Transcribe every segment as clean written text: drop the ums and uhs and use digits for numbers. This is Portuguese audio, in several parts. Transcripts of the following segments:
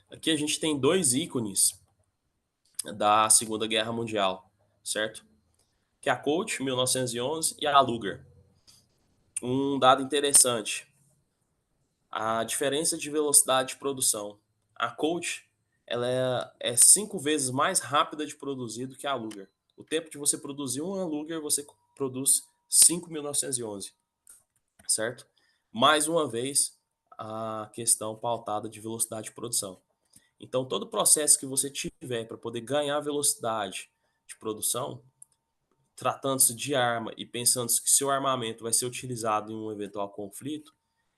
Aqui a gente tem dois ícones da Segunda Guerra Mundial, certo? Que é a Colt 1911 e a Luger. Um dado interessante, a diferença de velocidade de produção. A Colt ela é 5 vezes mais rápida de produzir do que a Luger. O tempo de você produzir uma Luger, você produz 5.911, certo? Mais uma vez, a questão pautada de velocidade de produção. Então, todo processo que você tiver para poder ganhar velocidade de produção, tratando-se de arma e pensando que seu armamento vai ser utilizado em um eventual conflito,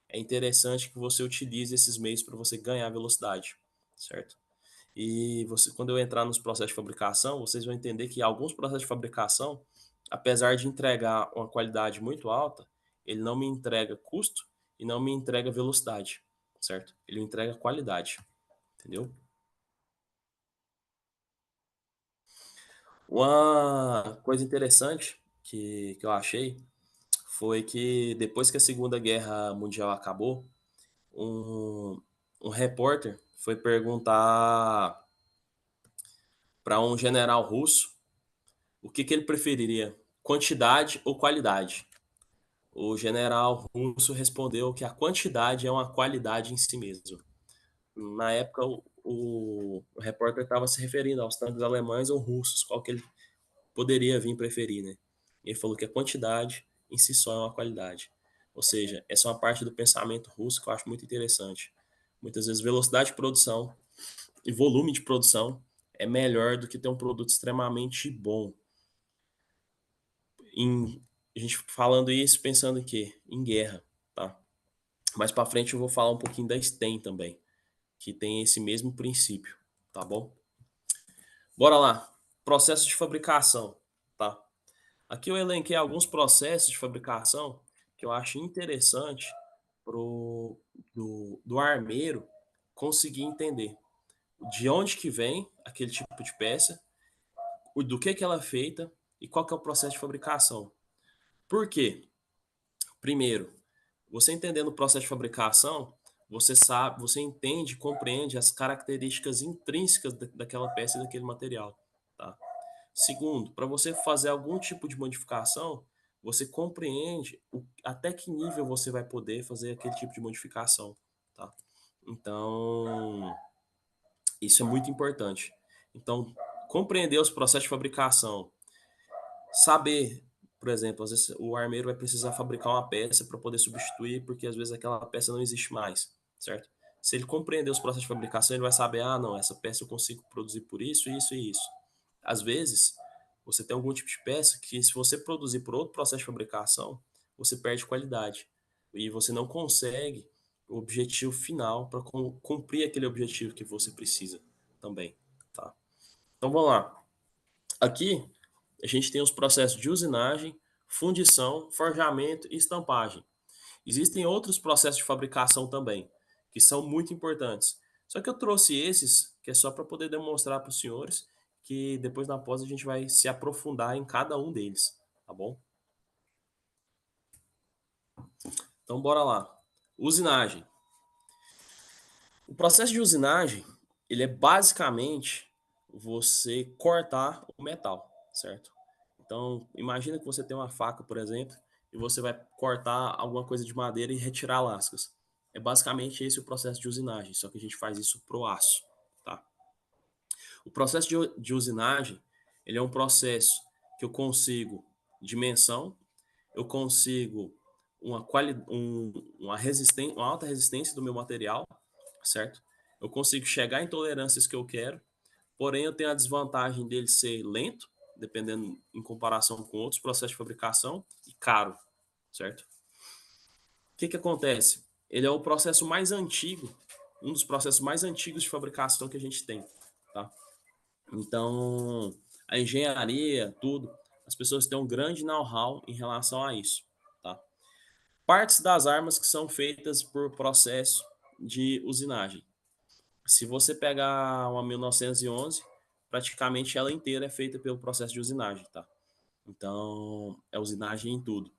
é interessante que você utilize esses meios para você ganhar velocidade, certo? E você, quando eu entrar nos processos de fabricação, vocês vão entender que alguns processos de fabricação, apesar de entregar uma qualidade muito alta, ele não me entrega custo e não me entrega velocidade, certo? Ele me entrega qualidade, entendeu? Uma coisa interessante que eu achei foi que depois que a Segunda Guerra Mundial acabou, um, um repórter foi perguntar para um general russo o que ele preferiria, quantidade ou qualidade. O general russo respondeu que a quantidade é uma qualidade em si mesmo. Na época, o repórter estava se referindo aos tanques alemães ou russos, qual que ele poderia vir preferir, né? Ele falou que a quantidade em si só é uma qualidade. Ou seja, essa é uma parte do pensamento russo que eu acho muito interessante. Muitas vezes, velocidade de produção e volume de produção é melhor do que ter um produto extremamente bom. A gente falando isso, pensando em quê? Em guerra, tá? Mais para frente eu vou falar um pouquinho da STEM também, que tem esse mesmo princípio, tá bom? Bora lá. Processo de fabricação, tá? Aqui eu elenquei alguns processos de fabricação que eu acho interessante do armeiro conseguir entender de onde que vem aquele tipo de peça, do que ela é feita e qual que é o processo de fabricação. Por quê? Primeiro, você entendendo o processo de fabricação, você sabe, você entende, compreende as características intrínsecas daquela peça e daquele material, tá? Segundo, para você fazer algum tipo de modificação, você compreende até que nível você vai poder fazer aquele tipo de modificação, tá? Então, isso é muito importante. Então, compreender os processos de fabricação, saber, por exemplo, às vezes o armeiro vai precisar fabricar uma peça para poder substituir, porque às vezes aquela peça não existe mais, certo? Se ele compreender os processos de fabricação, ele vai saber, ah, não, essa peça eu consigo produzir por isso, isso e isso. Às vezes, você tem algum tipo de peça que, se você produzir por outro processo de fabricação, você perde qualidade e você não consegue o objetivo final para cumprir aquele objetivo que você precisa também, tá? Então vamos lá. Aqui a gente tem os processos de usinagem, fundição, forjamento e estampagem. Existem outros processos de fabricação também, que são muito importantes. Só que eu trouxe esses, que é só para poder demonstrar para os senhores que depois na pós a gente vai se aprofundar em cada um deles, tá bom? Então bora lá. Usinagem. O processo de usinagem, ele é basicamente você cortar o metal, certo? Então, imagina que você tem uma faca, por exemplo, e você vai cortar alguma coisa de madeira e retirar lascas. É basicamente esse o processo de usinagem, só que a gente faz isso pro aço, tá? O processo de usinagem, ele é um processo que eu consigo dimensão, eu consigo uma alta resistência do meu material, certo? Eu consigo chegar em tolerâncias que eu quero, porém eu tenho a desvantagem dele ser lento, dependendo em comparação com outros processos de fabricação, e caro, certo? O que acontece? Ele é o processo mais antigo, um dos processos mais antigos de fabricação que a gente tem, tá? Então, a engenharia, tudo, as pessoas têm um grande know-how em relação a isso, tá? Partes das armas que são feitas por processo de usinagem. Se você pegar uma 1911, praticamente ela inteira é feita pelo processo de usinagem, tá? Então, é usinagem em tudo.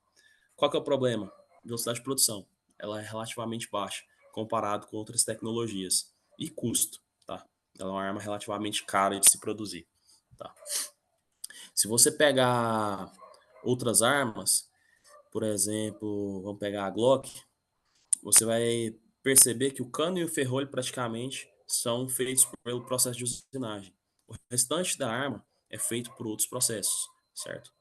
Qual que é o problema? Velocidade de produção. Ela é relativamente baixa comparado com outras tecnologias. E custo, Ela é uma arma relativamente cara de se produzir, tá? Se você pegar outras armas, por exemplo, vamos pegar a Glock, você vai perceber que o cano e o ferrolho praticamente são feitos pelo processo de usinagem. O restante da arma é feito por outros processos, certo?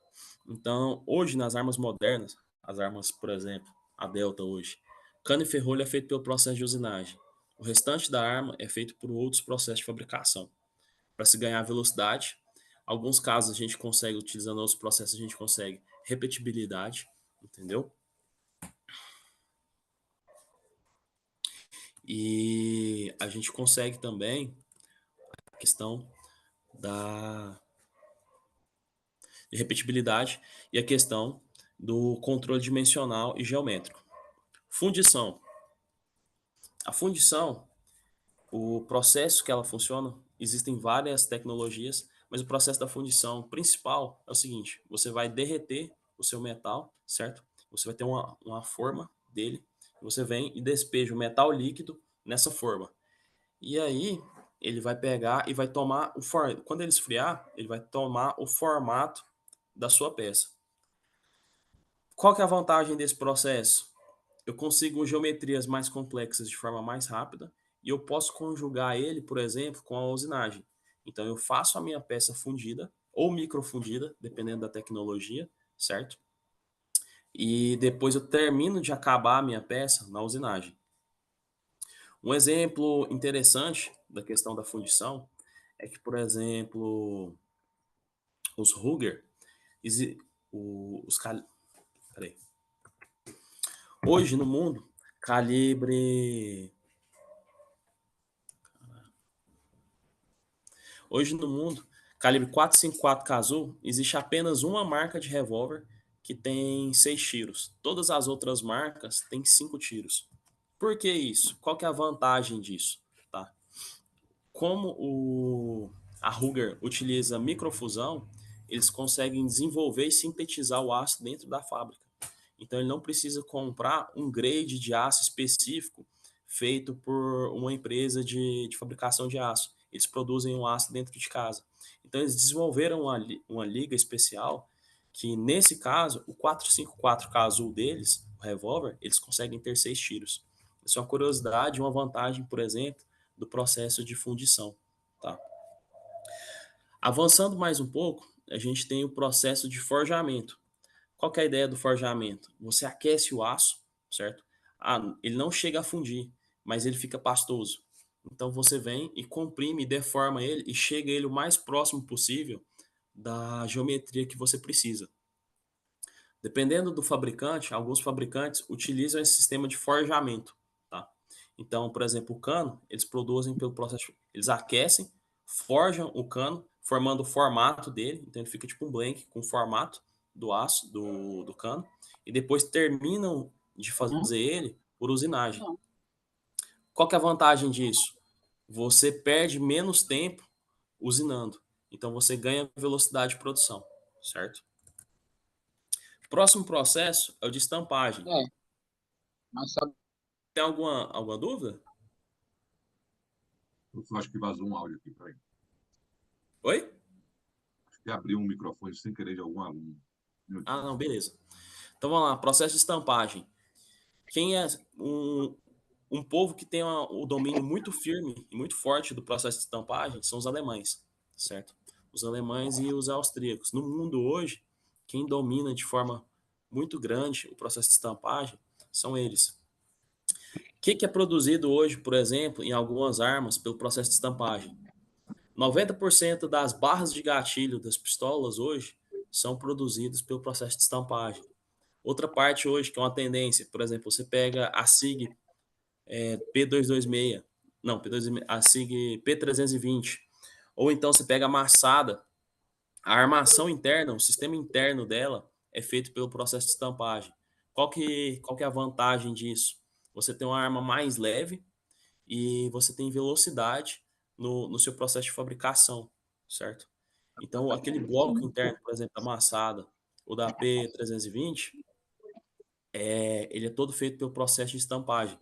Então, hoje nas armas modernas, as armas, por exemplo, a Delta hoje, cano e ferrolho é feito pelo processo de usinagem. O restante da arma é feito por outros processos de fabricação. Para se ganhar velocidade, alguns casos a gente consegue, utilizando outros processos, a gente consegue repetibilidade, entendeu? E a gente consegue também a questão da repetibilidade e a questão do controle dimensional e geométrico. Fundição. A fundição, o processo que ela funciona, existem várias tecnologias, mas o processo da fundição principal é o seguinte: você vai derreter o seu metal, certo? Você vai ter uma forma dele, você vem e despeja o metal líquido nessa forma. E aí ele vai pegar e vai tomar quando ele esfriar, ele vai tomar o formato da sua peça. Qual que é a vantagem desse processo? Eu consigo geometrias mais complexas de forma mais rápida e eu posso conjugar ele, por exemplo, com a usinagem. Então eu faço a minha peça fundida ou microfundida, dependendo da tecnologia, certo? E depois eu termino de acabar a minha peça na usinagem. Um exemplo interessante da questão da fundição é que, por exemplo, os Ruger, os peraí. Hoje no mundo, calibre Hoje no mundo, calibre 454 Cazoo, existe apenas uma marca de revólver que tem 6 tiros. Todas as outras marcas têm 5 tiros. Por que isso? Qual que é a vantagem disso? Tá? Como a Ruger utiliza microfusão, eles conseguem desenvolver e sintetizar o aço dentro da fábrica. Então ele não precisa comprar um grade de aço específico feito por uma empresa de fabricação de aço. Eles produzem o aço dentro de casa. Então eles desenvolveram uma liga especial que, nesse caso, o 454 Cazoo deles, o revólver, eles conseguem ter 6 tiros. Isso é uma curiosidade, uma vantagem, por exemplo, do processo de fundição. Tá? Avançando mais um pouco, a gente tem o processo de forjamento. Qual que é a ideia do forjamento? Você aquece o aço, certo? Ele não chega a fundir, mas ele fica pastoso. Então você vem e comprime, deforma ele e chega ele o mais próximo possível da geometria que você precisa. Dependendo do fabricante, alguns fabricantes utilizam esse sistema de forjamento, tá? Então, por exemplo, o cano, eles produzem pelo processo, eles aquecem, forjam o cano, formando o formato dele, então ele fica tipo um blank com o formato do aço, do cano, e depois terminam de fazer ele por usinagem. Qual que é a vantagem disso? Você perde menos tempo usinando, então você ganha velocidade de produção, certo? Próximo processo é o de estampagem. É, mas sabe, Tem alguma dúvida? Eu só acho que vazou um áudio aqui, peraí. Oi? Acho que abriu um microfone sem querer de algum aluno. Ah, não, beleza. Então vamos lá, processo de estampagem. Quem é um povo que tem o domínio muito firme e muito forte do processo de estampagem são os alemães, certo? Os alemães e os austríacos. No mundo hoje, quem domina de forma muito grande o processo de estampagem são eles. O que é produzido hoje, por exemplo, em algumas armas pelo processo de estampagem? 90% das barras de gatilho das pistolas hoje são produzidas pelo processo de estampagem. Outra parte hoje, que é uma tendência, por exemplo, você pega a SIG P226, não, P226, a SIG P320, ou então você pega a maçada, a armação interna, o sistema interno dela é feito pelo processo de estampagem. Qual que é a vantagem disso? Você tem uma arma mais leve e você tem velocidade no seu processo de fabricação, certo? Então, aquele bloco interno, por exemplo, da Massada ou da P320, ele é todo feito pelo processo de estampagem.